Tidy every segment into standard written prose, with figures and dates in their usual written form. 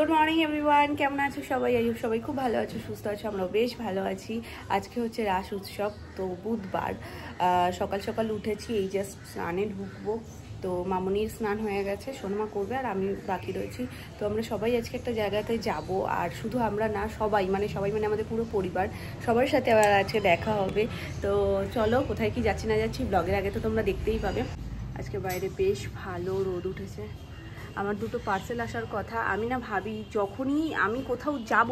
Good morning everyone, কেমন আছো সবাই? সবাই খুব ভালো আছো, সুস্থ আছো, আমরাও বেশ ভালো আছি। আজকে হচ্ছে রাস উৎসব, তো বুধবার সকাল সকাল উঠেছি, এই জাস্ট স্নানে ঢুকবো। তো মামনির স্নান হয়ে গেছে, সোনমা করবে আর আমি বাকি রয়েছি। তো আমরা সবাই আজকে একটা জায়গাতে যাব, আর শুধু আমরা না, সবাই মানে আমাদের পুরো পরিবার, সবার সাথে আবার আজকে দেখা হবে। তো চলো, কোথায় কি যাচ্ছি না যাচ্ছি ব্লগের আগে তো তোমরা দেখতেই পাবে। আজকে বাইরে বেশ ভালো রোদ উঠেছে। আমার দুটো পার্সেল আসার কথা, আমি না ভাবি যখনই আমি কোথাও যাব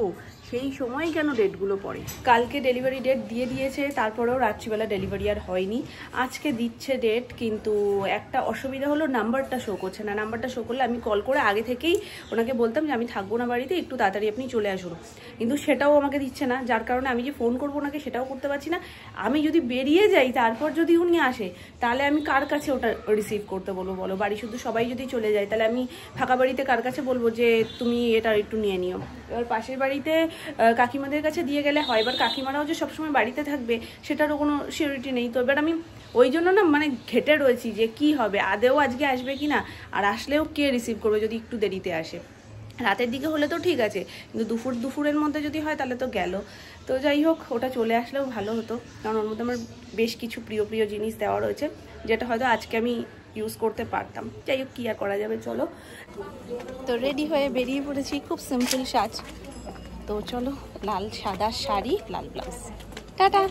সেই সময় কেন ডেটগুলো পড়ে। কালকে ডেলিভারি ডেট দিয়ে দিয়েছে, তারপরেও রাত্রিবেলা ডেলিভারি আর হয়নি। আজকে দিচ্ছে ডেট, কিন্তু একটা অসুবিধা হলো, নাম্বারটা শো করছে না। নাম্বারটা শো করলে আমি কল করে আগে থেকেই ওনাকে বলতাম যে আমি থাকবো না বাড়িতে, একটু তাড়াতাড়ি আপনি চলে আসুন, কিন্তু সেটাও আমাকে দিচ্ছে না। যার কারণে আমি যে ফোন করবো ওনাকে সেটাও করতে পারছি না। আমি যদি বেরিয়ে যাই তারপর যদি উনি আসে, তাহলে আমি কার কাছে ওটা রিসিভ করতে বলবো বলো? বাড়ি শুধু সবাই যদি চলে যায়, তাহলে আমি ফাঁকা বাড়িতে কার কাছে বলবো যে তুমি এটা একটু নিয়ে নিও? এবার পাশের বাড়িতে কাকিমাদের কাছে দিয়ে গেলে হয়, এবার কাকিমারাও যে সবসময় বাড়িতে থাকবে সেটারও কোনো সিওরিটি নেই। তো এবার আমি ওই জন্য না মানে ঘেটে রয়েছি যে কি হবে, আদেও আজকে আসবে কি না, আর আসলেও কে রিসিভ করবে যদি একটু দেরিতে আসে। রাতের দিকে হলে তো ঠিক আছে, কিন্তু দুপুরের মধ্যে যদি হয় তাহলে তো গেল। তো যাই হোক, ওটা চলে আসলেও ভালো হতো, কারণ ওর মধ্যে আমার বেশ কিছু প্রিয় জিনিস দেওয়া রয়েছে, যেটা হয়তো আজকে আমি ইউজ করতে পারতাম। যাই হোক, কী আর করা যাবে, চলো। তো রেডি হয়ে বেরিয়ে পড়েছি, খুব সিম্পল সাজ। তো চলো, লাল সাদা শাড়ি, লাল ব্লাউজ। টাটা।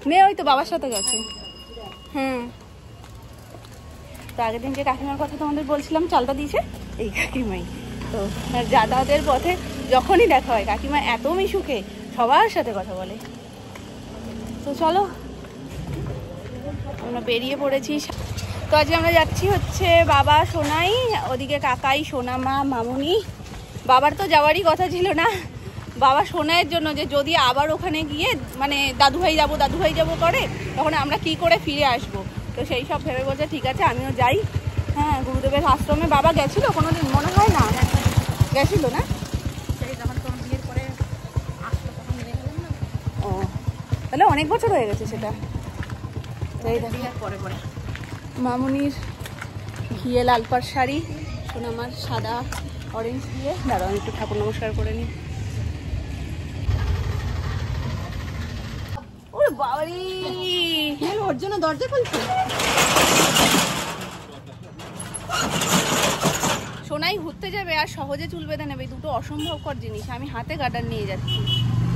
মেয়ে ওই তো বাবার সাথে গেছে। তো আগের দিন যে কাকিমার কথা তোমাদের বলছিলাম, চালটা দিয়েছে এই কাকিমাই। তো যাতায়াতের পথে যখনই দেখা হয়, কাকিমা এত মিশুকে সবার সাথে কথা বলে। তো চলো, আমরা বেরিয়ে পড়েছি। তো আজকে আমরা যাচ্ছি হচ্ছে বাবা, সোনাই, ওদিকে কাকাই, সোনামা, মামুনি। বাবার তো যাওয়ারই কথা ছিল না, বাবা সোনাইয়ের জন্য, যে যদি আবার ওখানে গিয়ে মানে দাদুভাই যাবো করে, তখন আমরা কি করে ফিরে আসবো। তো সেই সব ভেবে বলছে ঠিক আছে আমিও যাই। হ্যাঁ, গুরুদেবের আশ্রমে বাবা গেছিল কোনোদিন, মনে হয় না গেছিল না? ও, তাহলে অনেক বছর হয়ে গেছে সেটা। মামুনির ঘিয়ে লালপাড় শাড়ি, সোনামার সাদা অরেঞ্জ দিয়ে। দাঁড়াও আমি একটু ঠাকুর নমস্কার করে নিই। ওরে বাবারি, ওর জন্য দরজা খুলছে। সোনাই ঘুরতে যাবে আর সহজে চুল বেঁধে নেবে, দুটো অসম্ভবকর জিনিস। আমি হাতে গার্ডার নিয়ে যাচ্ছি,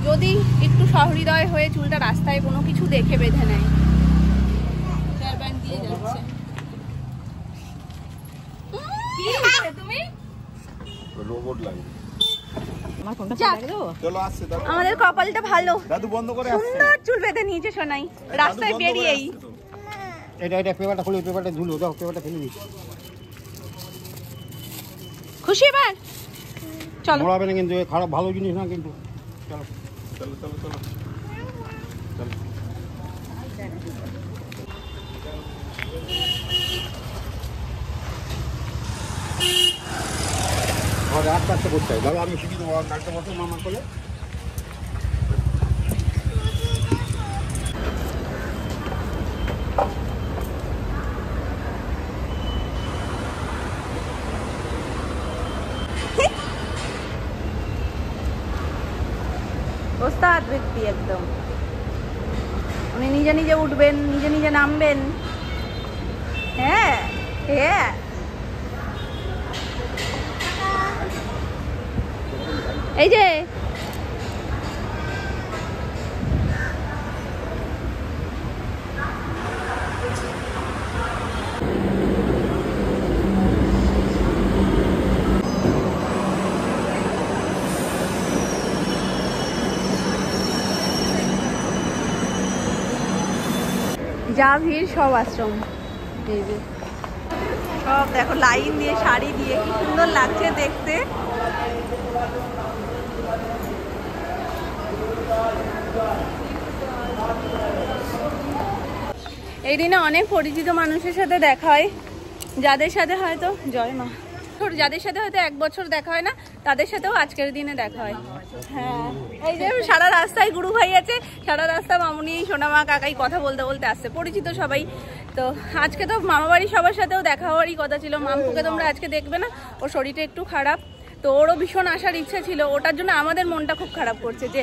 যদি একটু সহৃদয় হয়ে চুলটা রাস্তায় কোনো কিছু দেখে বেঁধে নেয়। হেয়ার ব্যান্ড দিয়ে যাচ্ছে। তুমি আমাদের কপালটা ভালো, সুন্দর চুল বেঁধে নিয়েছে সোনাই রাস্তায় বেরিয়েই। খুশি এবার? চলো, হবে না কিন্তু খারাপ ভালো জিনিস না কিন্তু। চলো চলো চলো চলো আস্তে আস্তে করতে হয়। ধরো আমি শিখি দেবো, ডাক্তার বসে মামা করে। ওস্তাদ ব্যক্তি একদম, উনি নিজে নিজে উঠবেন, নিজে নিজে নামবেন। হ্যাঁ হ্যাঁ, এই যে যা ভিড়, সব আশ্রম। এই যে সব দেখো লাইন দিয়ে, শাড়ি দিয়ে, কি সুন্দর লাগছে দেখতে। এই দিনে অনেক পরিচিত মানুষের সাথে দেখা হয়, যাদের সাথে হয়তো জয় মা, যাদের সাথে হয়তো 1 বছর দেখা হয় না, তাদের সাথেও আজকের দিনে দেখা হয়। হ্যাঁ, এই যে সারা রাস্তায় গুরু ভাই আছে, সারা রাস্তা মামুনি, সোনামা, কাকাই কথা বলতে বলতে আসছে, পরিচিত সবাই। তো আজকে তো মামা বাড়ি সবার সাথেও দেখা হওয়ারই কথা ছিল। মামপুকে তোমরা আজকে দেখবে না, ওর শরীরটা একটু খারাপ, তো ওরও ভীষণ আসার ইচ্ছা ছিল, ওটার জন্য আমাদের মনটা খুব খারাপ করছে যে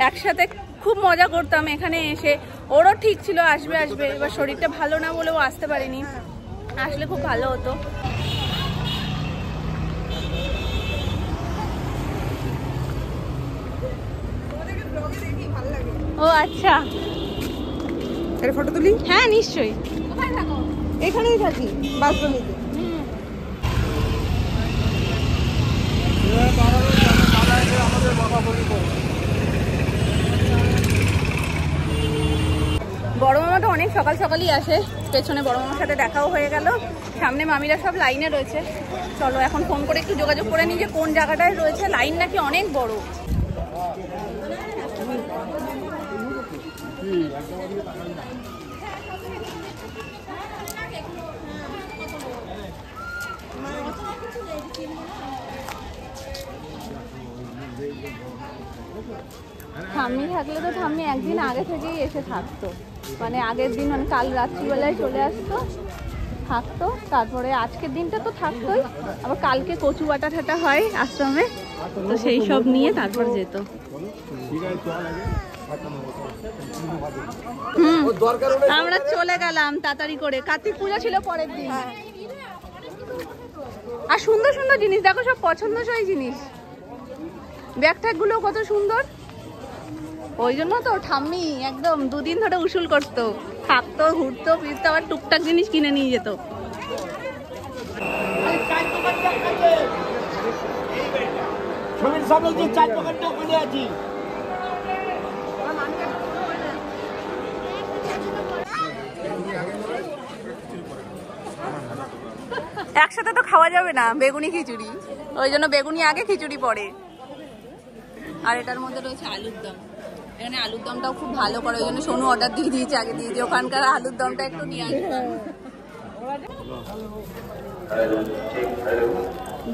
একসাথে খুব মজা করতাম এখানে এসে। ওরও ঠিক ছিল আসবে, এবার শরীরটা ভালো না বলেও আসতে পারিনি, আসলে খুব ভালো হতো। ও আচ্ছা, ফটো তুলি? হ্যাঁ নিশ্চয়ই। কোথায় থাকো? এখানেই থাকি, বাথরুমেতে। বড় মামা তো অনেক সকাল সকালই আসে, পেছনে বড় মামার সাথে দেখাও হয়ে গেল, সামনে মামিরা সব লাইনে রয়েছে। চলো এখন ফোন করে একটু যোগাযোগ করে নিই যে কোন জায়গাটায় রয়েছে, লাইন নাকি অনেক বড়। ঠাম্মি থাকলে তো ঠাম্মি একদিন আগে থেকেই এসে থাকতো, মানে আগের দিন মানে কাল রাত্রিবেলায় চলে আসতো, থাকতো, তারপরে আজকের দিনটা তো থাকতোই, আবার কালকে কচু বাটা ঠাটা হয় আশ্রমে, তো সেই সব নিয়ে তারপর যেত। আমরা চলে গেলাম তাড়াতাড়ি করে, কার্তিক পূজা ছিল পরের দিন। আর সুন্দর সুন্দর জিনিস দেখো, সব পছন্দসই জিনিস, ব্যাগ ট্যাগ গুলো কত সুন্দর। ওই জন্য তো ঠাম্মি একদম দুদিন ধরে উসুল করতো, থাকতো, ঘুরতো ফিরতো, আবার টুকটাক জিনিস কিনে নিয়ে যেত। একসাথে তো খাওয়া যাবে না বেগুনি খিচুড়ি, ওই জন্য বেগুনি আগে খিচুড়ি পরে। আর এটার মধ্যে রয়েছে আলুর দম, এখানে আলুর দমটাও খুব ভালো করে, ওই জন্য সোনু অর্ডার দিয়ে দিয়েছে আগে দিয়ে যে ওখানকার আলুর দমটা একটু নিয়ে আসবে।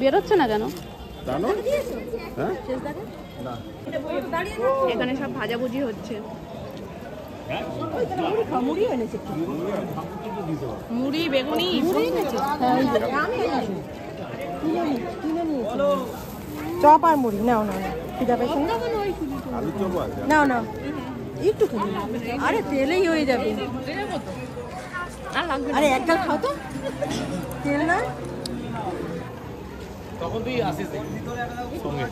বেরোচ্ছে না কেন? এখানে সব ভাজাভুজি হচ্ছে, মুড়ি বেগুনি চপ আর মুড়ি। নাও নাও খিদা পাইছে নাও নাও একটু খালি, আরে তেলেই হয়ে যাবে, আরে একটা খাও তো, তেল না তখন তুই আসিস সঙ্গে।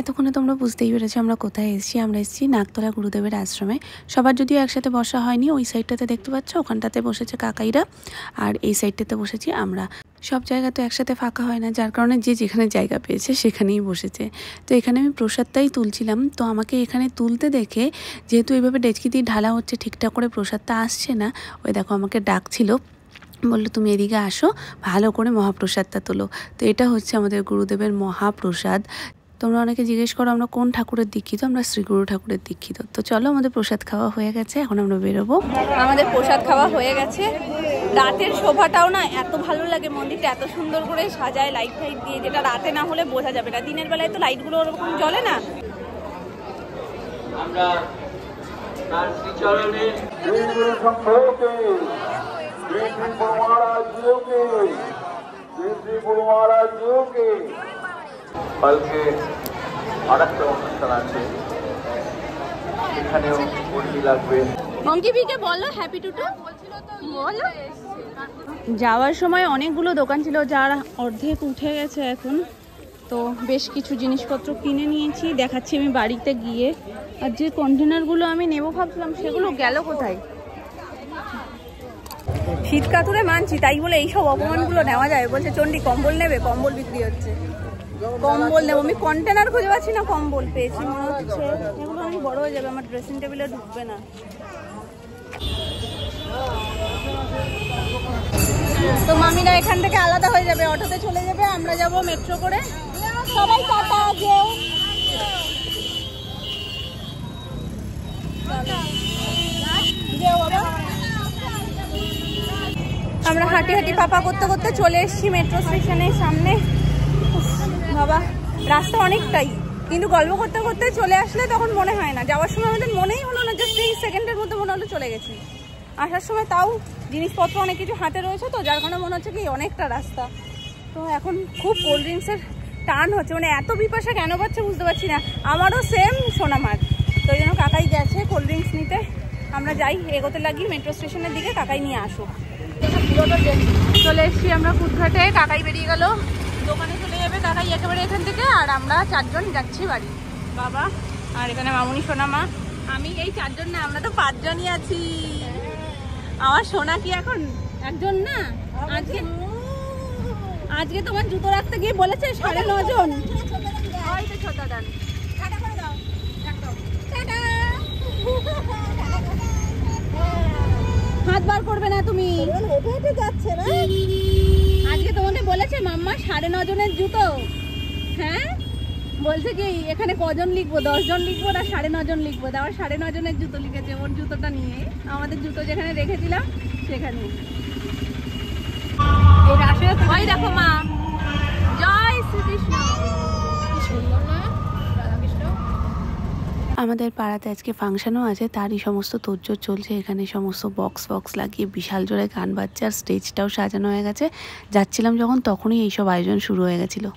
এতক্ষণে তোমরা বুঝতেই পেরেছো আমরা কোথায় এসেছি। আমরা এসেছি নাগতলা গুরুদেবের আশ্রমে। সবার যদিও একসাথে বসা হয়নি, ওই সাইডটাতে দেখতে পাচ্ছ ওখানটাতে বসেছে কাকাইরা, আর এই সাইডটাতে বসেছি আমরা। সব জায়গা তো একসাথে ফাঁকা হয় না, যার কারণে যে যেখানে জায়গা পেয়েছে সেখানেই বসেছে। তো এখানে আমি প্রসাদটাই তুলছিলাম, তো আমাকে এখানে তুলতে দেখে, যেহেতু এইভাবে ডেচকি দিয়ে ঢালা হচ্ছে, ঠিকঠাক করে প্রসাদটা আসছে না, ওই দেখো আমাকে ডাকছিল, বললো তুমি এদিকে আসো, ভালো করে মহাপ্রসাদটা তোলো। তো এটা হচ্ছে আমাদের গুরুদেবের মহাপ্রসাদ। তোমরা অনেকে জিজ্ঞেস করো আমরা কোন ঠাকুরের দীক্ষিত, আমরা শ্রীগুরু ঠাকুরের দীক্ষিত। তো চলো, আমাদের প্রসাদ খাওয়া হয়ে গেছে, এখন আমরা বেরোবো। আমাদের প্রসাদ খাওয়া হয়ে গেছে। রাতের শোভাটাও না এত ভালো লাগে, মন্দিরটা এত সুন্দর করে সাজায় লাইট ফাইট দিয়ে, যেটা রাতে না হলে বোঝা যাবে না, দিনের বেলায় তো লাইটগুলো ওরকম জ্বলে না। আমরা তার শ্রীচরণে কালকে আরেকটা অনুষ্ঠান আছে, এখানেও মুরগি লাগবে। মঙ্কিবিকে বলো হ্যাপি টুটু বলো। যাওয়ার সময় অনেকগুলো দোকান ছিল, যার অর্ধেক উঠে গেছে এখন, তো বেশ কিছু জিনিসপত্র কিনে নিয়েছি, দেখাচ্ছি আমি বাড়িতে গিয়ে। আর যে কন্টেনারগুলো আমি নেবো ভাবছিলাম সেগুলো গেল কোথায়? শীত কাতুরে মানছি, তাই বলে এইসব অপমানগুলো নেওয়া যায়? বলছে চণ্ডী কম্বল নেবে, কম্বল বিক্রি হচ্ছে, কম্বল নেবো। আমি কন্টেনার খুঁজে পাচ্ছি না, কম্বল পেয়েছি মনে হচ্ছে। এগুলো অনেক বড় হয়ে যাবে, আমার ড্রেসিং টেবিলে ঢুকবে না। তো মামিরা এখান থেকে আলাদা হয়ে যাবে, অটোতে চলে যাবে, আমরা যাব মেট্রো করে। সবাই টাটা, যেও। আমরা হাঁটি হাঁটি পাপা করতে করতে চলে এসেছি মেট্রো স্টেশনের সামনে। বাবা, রাস্তা অনেকটাই, কিন্তু গল্প করতে করতে চলে আসলে তখন মনে হয় না। যাওয়ার সময় আমাদের মনেই হলো না, জাস্ট 3 সেকেন্ডের মধ্যে মনে হলো চলে গেছি। আসার সময় তাও জিনিসপত্র অনেক কিছু হাতে রয়েছে, তো যার কারণে মনে হচ্ছে কি অনেকটা রাস্তা। তো এখন খুব কোল্ড ড্রিঙ্কসের টান হচ্ছে, মানে এত বিপাশা কেন পাচ্ছে বুঝতে পারছি না। আমারও সেম সোনামার, তো ওই জন্য কাকাই গেছে কোল্ড ড্রিঙ্কস নিতে। আমরা যাই, এগোতে লাগি মেট্রো স্টেশনের দিকে, কাকাই নিয়ে আসুক। চলে এসছি আমরা কুদঘাটে, কাকাই বেরিয়ে গেল দোকানে চলে যাবে, কাকাই একেবারে এখান থেকে। আর আমরা 4 জন যাচ্ছি বাড়ি, বাবা আর এখানে মামুনি, সোনামা, আমি, এই 4 জন না, আমরা তো 5 জনই আছি। আমার সোনা কি এখন একজন না? আজকে তোমার জুতো রাখতে গিয়ে বলেছে 9.5 জন। হাত বার করবে না তুমি, হেঁটে হেঁটে যাচ্ছে না। আজকে তোমাকে বলেছে মাম্মা 9.5 জনের জুতো। হ্যাঁ, বলছে কি এখানে কজন লিখবো, 10 জন লিখবো না 9.5 জন লিখবো। আবার 9.5 জনের জুতো লিখেছে, ওর জুতোটা নিয়ে। আমাদের জুতো যেখানে রেখেছিলাম সেখানে। এই রাশে ওই দেখো মা, জয় শ্রীকৃষ্ণ। আমাদের পাড়াতে আজকে ফাংশনও আছে, তারই সমস্ত তোড়জোড় চলছে। এখানে সমস্ত বক্স লাগিয়ে বিশাল জোরে গান বাজছে, আর স্টেজটাও সাজানো হয়ে গেছে। যাচ্ছিলাম যখন তখনই এইসব আয়োজন শুরু হয়ে গেছিলো।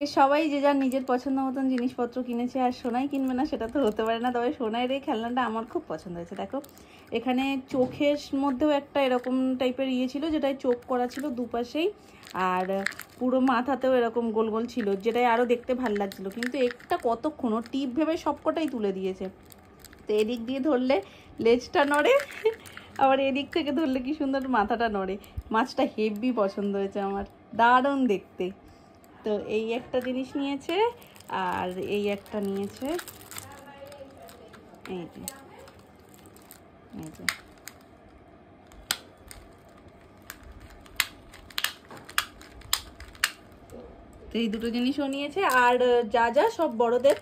সবাই যে যার নিজের পছন্দ মতন জিনিসপত্র কিনেছে, আর সোনাই কিনবে না সেটা তো হতে পারে না। তবে সোনাইয়ের এই খেলনাটা আমার খুব পছন্দ হয়েছে। দেখো এখানে চোখের মধ্যেও একটা এরকম টাইপের ইয়ে ছিল, যেটায় চোখ করা ছিল দুপাশেই, আর পুরো মাথাতেও এরকম গোল গোল ছিল, যেটাই আরও দেখতে ভালো লাগছিল। কিন্তু একটা কতক্ষণ ও টিপ ভেবে সবকটাই তুলে দিয়েছে। তো এদিক দিয়ে ধরলে লেজটা নড়ে, আবার এদিক থেকে ধরলে কি সুন্দর মাথাটা নড়ে। মাছটা হেভি পছন্দ হয়েছে আমার, দারুণ দেখতে। তো এই একটা জিনিস নিয়েছে, আর এই একটা নিয়েছে, এই যে তো এই দুটো জিনিসও নিয়েছে। আর যা যা সব বড়দের